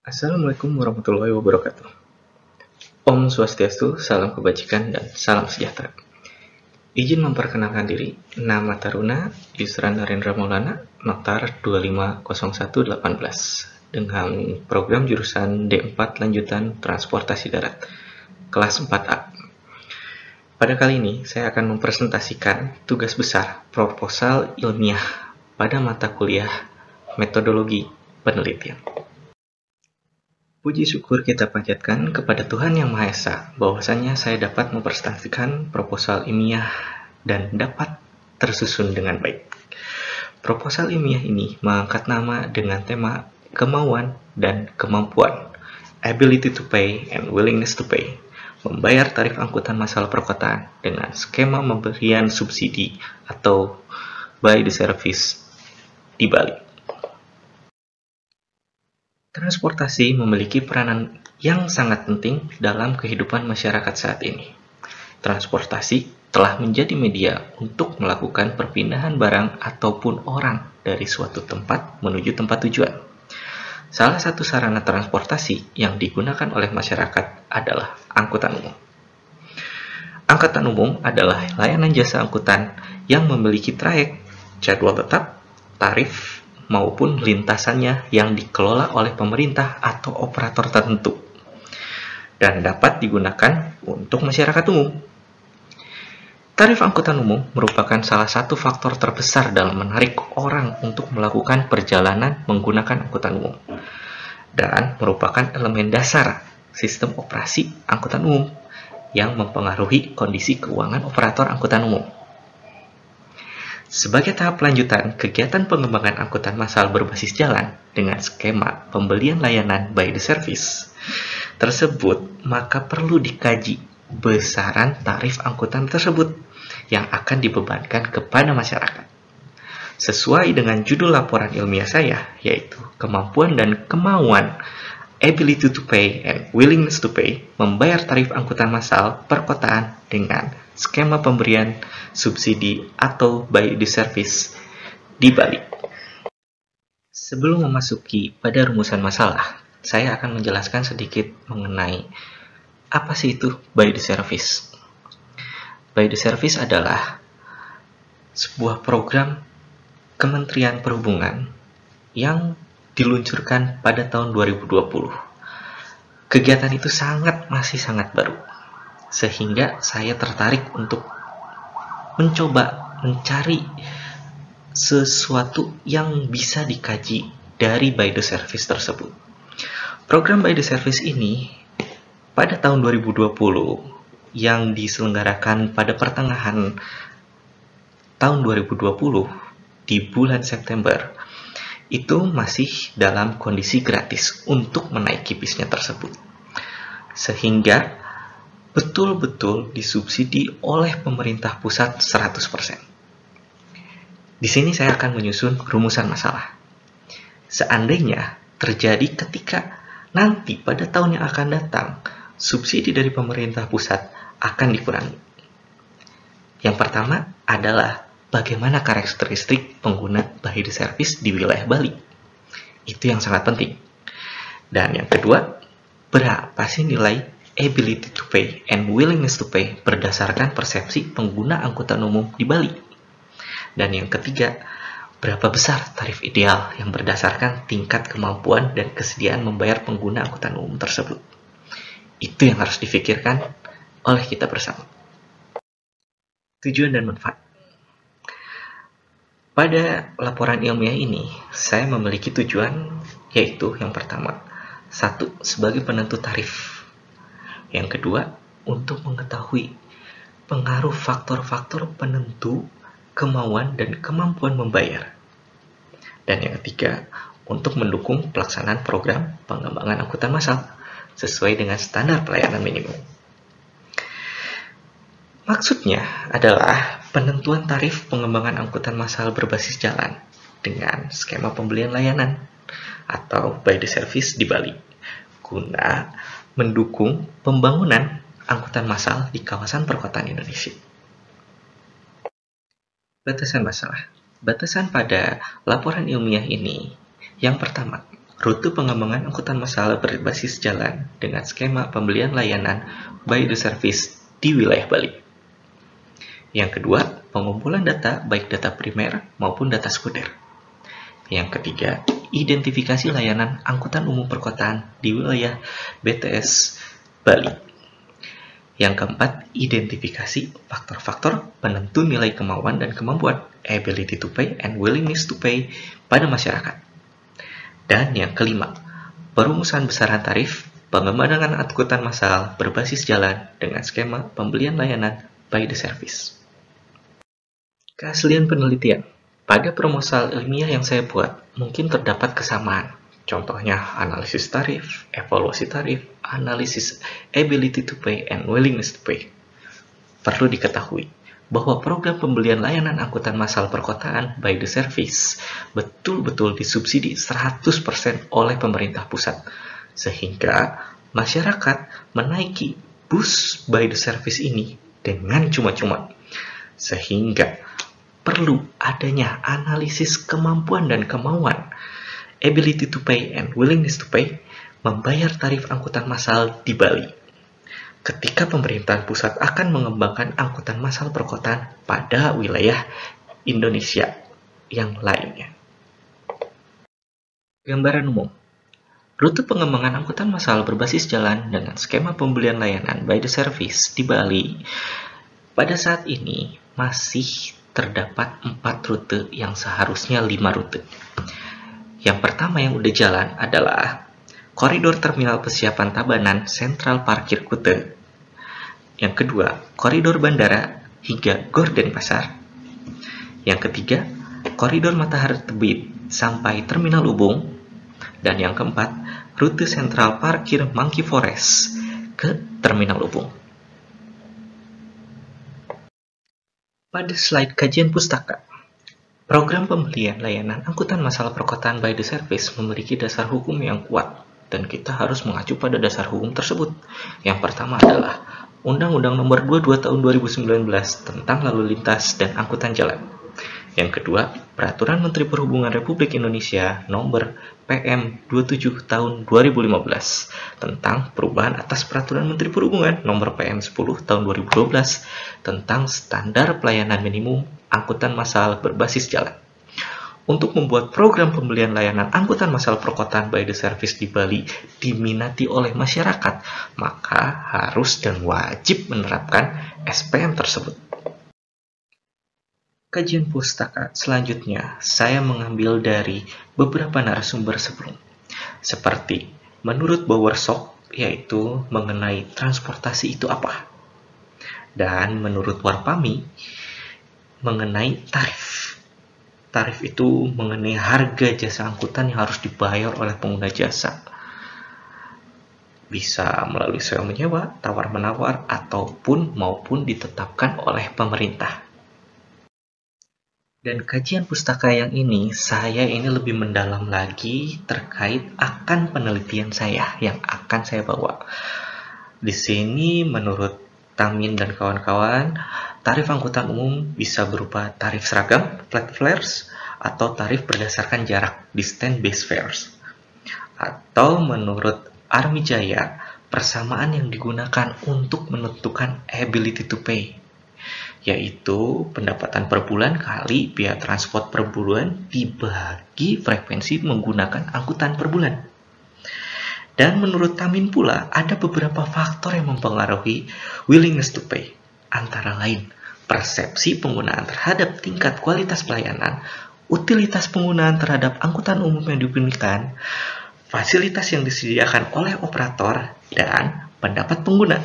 Assalamualaikum warahmatullahi wabarakatuh. Om Swastiastu, salam kebajikan, dan salam sejahtera. Izin memperkenalkan diri, nama Taruna, Yusra Narendra Maulana, Notar 250118, dengan program jurusan D4 Lanjutan Transportasi Darat, kelas 4A. Pada kali ini, saya akan mempresentasikan tugas besar proposal ilmiah pada mata kuliah Metodologi Penelitian. Puji syukur kita panjatkan kepada Tuhan Yang Maha Esa, bahwasanya saya dapat mempresentasikan proposal ilmiah dan dapat tersusun dengan baik. Proposal ilmiah ini mengangkat nama dengan tema kemauan dan kemampuan, ability to pay and willingness to pay, membayar tarif angkutan massal perkotaan dengan skema pemberian subsidi atau by the service di Bali. Transportasi memiliki peranan yang sangat penting dalam kehidupan masyarakat saat ini. Transportasi telah menjadi media untuk melakukan perpindahan barang ataupun orang dari suatu tempat menuju tempat tujuan. Salah satu sarana transportasi yang digunakan oleh masyarakat adalah angkutan umum. Angkutan umum adalah layanan jasa angkutan yang memiliki trayek, jadwal tetap, tarif, maupun lintasannya yang dikelola oleh pemerintah atau operator tertentu dan dapat digunakan untuk masyarakat umum. Tarif angkutan umum merupakan salah satu faktor terbesar dalam menarik orang untuk melakukan perjalanan menggunakan angkutan umum dan merupakan elemen dasar sistem operasi angkutan umum yang mempengaruhi kondisi keuangan operator angkutan umum. Sebagai tahap lanjutan kegiatan pengembangan angkutan massal berbasis jalan dengan skema pembelian layanan by the service tersebut, maka perlu dikaji besaran tarif angkutan tersebut yang akan dibebankan kepada masyarakat. Sesuai dengan judul laporan ilmiah saya, yaitu kemampuan dan kemauan, ability to pay and willingness to pay, membayar tarif angkutan massal perkotaan dengan skema pemberian subsidi atau by the service di Bali. Sebelum memasuki pada rumusan masalah, saya akan menjelaskan sedikit mengenai apa sih itu by the service. By the service adalah sebuah program Kementerian Perhubungan yang diluncurkan pada tahun 2020. Kegiatan itu masih sangat baru, sehingga saya tertarik untuk mencoba mencari sesuatu yang bisa dikaji dari by the service tersebut. Program by the service ini pada tahun 2020 yang diselenggarakan pada pertengahan tahun 2020 di bulan September itu masih dalam kondisi gratis untuk menaiki bisnya tersebut, sehingga betul-betul disubsidi oleh pemerintah pusat 100%. Di sini saya akan menyusun rumusan masalah. Seandainya terjadi ketika nanti pada tahun yang akan datang, subsidi dari pemerintah pusat akan dikurangi. Yang pertama adalah bagaimana karakteristik pengguna by the service di wilayah Bali. Itu yang sangat penting. Dan yang kedua, berapa sih nilai ability to pay and willingness to pay berdasarkan persepsi pengguna angkutan umum di Bali. Dan yang ketiga, berapa besar tarif ideal yang berdasarkan tingkat kemampuan dan kesediaan membayar pengguna angkutan umum tersebut. Itu yang harus difikirkan oleh kita bersama. Tujuan dan manfaat. Pada laporan ilmiah ini, saya memiliki tujuan, yaitu yang pertama, 1. Sebagai penentu tarif. Yang kedua, untuk mengetahui pengaruh faktor-faktor penentu kemauan dan kemampuan membayar. Dan yang ketiga, untuk mendukung pelaksanaan program pengembangan angkutan massal sesuai dengan standar pelayanan minimum. Maksudnya adalah penentuan tarif pengembangan angkutan massal berbasis jalan dengan skema pembelian layanan atau by the service di Bali, guna mendukung pembangunan angkutan massal di kawasan perkotaan Indonesia. Batasan masalah. Batasan pada laporan ilmiah ini, yang pertama, rute pengembangan angkutan massal berbasis jalan dengan skema pembelian layanan by the service di wilayah Bali. Yang kedua, pengumpulan data baik data primer maupun data sekunder. Yang ketiga, identifikasi layanan angkutan umum perkotaan di wilayah BTS Bali. Yang keempat, identifikasi faktor-faktor penentu nilai kemauan dan kemampuan ability to pay and willingness to pay pada masyarakat. Dan yang kelima, perumusan besaran tarif pengembangan angkutan massal berbasis jalan dengan skema pembelian layanan by the service. Keaslian penelitian. Pada proposal ilmiah yang saya buat, mungkin terdapat kesamaan. Contohnya analisis tarif, evaluasi tarif, analisis ability to pay, and willingness to pay. Perlu diketahui bahwa program pembelian layanan angkutan massal perkotaan by the service betul-betul disubsidi 100% oleh pemerintah pusat, sehingga masyarakat menaiki bus by the service ini dengan cuma-cuma. Sehingga perlu adanya analisis kemampuan dan kemauan ability to pay and willingness to pay membayar tarif angkutan massal di Bali ketika pemerintahan pusat akan mengembangkan angkutan massal perkotaan pada wilayah Indonesia yang lainnya. Gambaran umum. Rute pengembangan angkutan massal berbasis jalan dengan skema pembelian layanan by the service di Bali pada saat ini masih terdapat 4 rute yang seharusnya 5 rute. Yang pertama yang udah jalan adalah koridor terminal Persiapan Tabanan Sentral Parkir Kute. Yang kedua, koridor bandara hingga Gorden Pasar. Yang ketiga, koridor Matahari Terbit sampai Terminal Ubung. Dan yang keempat, rute sentral parkir Monkey Forest ke Terminal Ubung. Pada slide kajian pustaka, program pembelian layanan angkutan massal perkotaan by the service memiliki dasar hukum yang kuat, dan kita harus mengacu pada dasar hukum tersebut. Yang pertama adalah Undang-Undang Nomor 22 Tahun 2019 tentang Lalu Lintas dan Angkutan Jalan. Yang kedua, Peraturan Menteri Perhubungan Republik Indonesia Nomor PM 27 Tahun 2015 tentang perubahan atas Peraturan Menteri Perhubungan Nomor PM 10 Tahun 2012 tentang standar pelayanan minimum angkutan massal berbasis jalan. Untuk membuat program pembelian layanan angkutan massal perkotaan by the service di Bali diminati oleh masyarakat, maka harus dan wajib menerapkan SPM tersebut. Kajian pustaka selanjutnya saya mengambil dari beberapa narasumber sebelum, seperti menurut Bowersock, yaitu mengenai transportasi itu apa, dan menurut Warpami mengenai tarif. Tarif itu mengenai harga jasa angkutan yang harus dibayar oleh pengguna jasa. Bisa melalui sewa menyewa, tawar-menawar, maupun ditetapkan oleh pemerintah. Dan kajian pustaka yang ini, saya ini lebih mendalam lagi terkait akan penelitian saya yang akan saya bawa. Di sini menurut Tamin dan kawan-kawan, tarif angkutan umum bisa berupa tarif seragam, flat fares, atau tarif berdasarkan jarak, distance based fares. Atau menurut Armi Jaya, persamaan yang digunakan untuk menentukan ability to pay, yaitu pendapatan per bulan kali biaya transport per bulan dibagi frekuensi menggunakan angkutan per bulan. Dan menurut Tamin pula, ada beberapa faktor yang mempengaruhi willingness to pay, antara lain persepsi penggunaan terhadap tingkat kualitas pelayanan, utilitas penggunaan terhadap angkutan umum yang digunakan, fasilitas yang disediakan oleh operator, dan pendapat pengguna.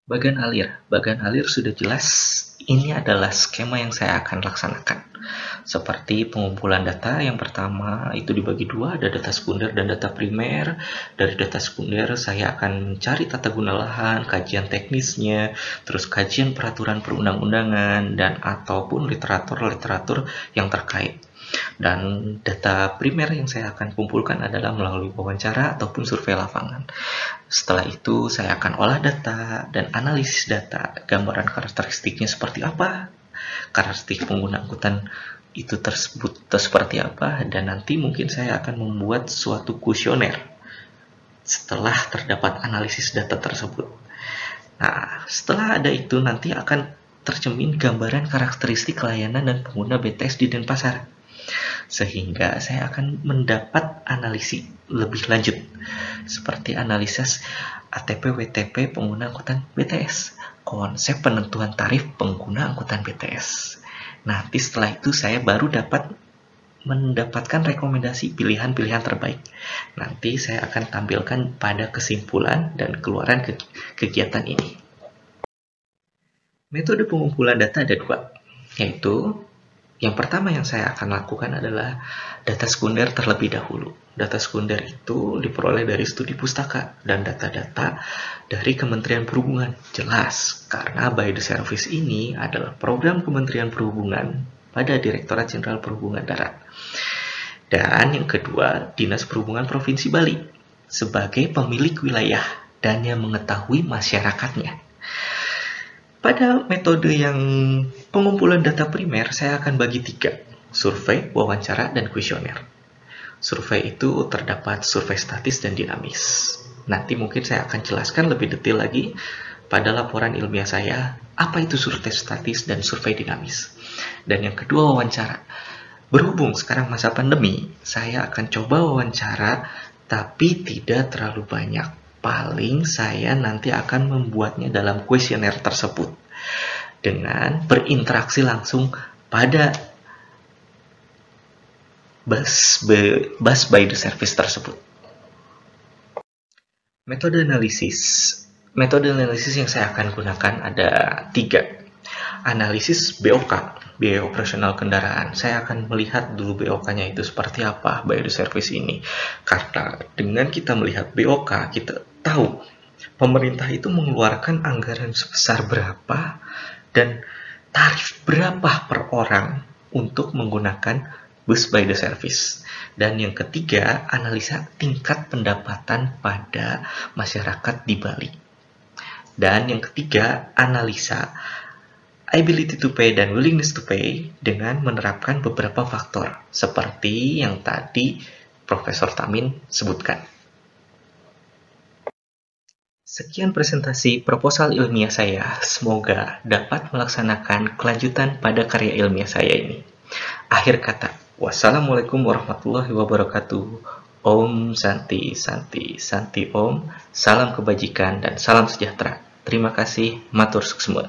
Bagan alir sudah jelas, ini adalah skema yang saya akan laksanakan. Seperti pengumpulan data, yang pertama itu dibagi dua, ada data sekunder dan data primer. Dari data sekunder saya akan mencari tata guna lahan, kajian teknisnya, terus kajian peraturan perundang-undangan, dan ataupun literatur yang terkait. Dan data primer yang saya akan kumpulkan adalah melalui wawancara ataupun survei lapangan. Setelah itu saya akan olah data dan analisis data, gambaran karakteristiknya seperti apa, karakteristik pengguna angkutan itu tersebut seperti apa, dan nanti mungkin saya akan membuat suatu kuesioner setelah terdapat analisis data tersebut. Nah, setelah ada itu nanti akan tercermin gambaran karakteristik layanan dan pengguna BTS di Denpasar. Sehingga saya akan mendapat analisis lebih lanjut, seperti analisis ATP WTP pengguna angkutan BTS, konsep penentuan tarif pengguna angkutan BTS. Nanti setelah itu saya baru dapat mendapatkan rekomendasi pilihan-pilihan terbaik. Nanti saya akan tampilkan pada kesimpulan dan keluaran kegiatan ini. Metode pengumpulan data ada dua, yaitu yang pertama yang saya akan lakukan adalah data sekunder terlebih dahulu. Data sekunder itu diperoleh dari studi pustaka dan data-data dari Kementerian Perhubungan. Jelas, karena By the Service ini adalah program Kementerian Perhubungan pada Direktorat Jenderal Perhubungan Darat. Dan yang kedua, Dinas Perhubungan Provinsi Bali sebagai pemilik wilayah dan yang mengetahui masyarakatnya. Pada metode yang pengumpulan data primer, saya akan bagi 3, survei, wawancara, dan kuesioner. Survei itu terdapat survei statis dan dinamis. Nanti mungkin saya akan jelaskan lebih detail lagi pada laporan ilmiah saya, apa itu survei statis dan survei dinamis. Dan yang kedua, wawancara. Berhubung sekarang masa pandemi, saya akan coba wawancara, tapi tidak terlalu banyak. Paling saya nanti akan membuatnya dalam kuesioner tersebut dengan berinteraksi langsung pada bus by the service tersebut. Metode analisis yang saya akan gunakan ada 3. Analisis BOK, biaya operasional kendaraan. Saya akan melihat dulu BOK-nya itu seperti apa, by the service ini. Karena dengan kita melihat BOK, kita tahu pemerintah itu mengeluarkan anggaran sebesar berapa dan tarif berapa per orang untuk menggunakan bus by the service. Dan yang ketiga, analisa tingkat pendapatan pada masyarakat di Bali. Dan yang ketiga, analisa ability to pay dan willingness to pay dengan menerapkan beberapa faktor seperti yang tadi Profesor Tamin sebutkan. Sekian presentasi proposal ilmiah saya. Semoga dapat melaksanakan kelanjutan pada karya ilmiah saya ini. Akhir kata, wassalamualaikum warahmatullahi wabarakatuh. Om Santi Santi Santi Om. Salam kebajikan dan salam sejahtera. Terima kasih, matur suksma.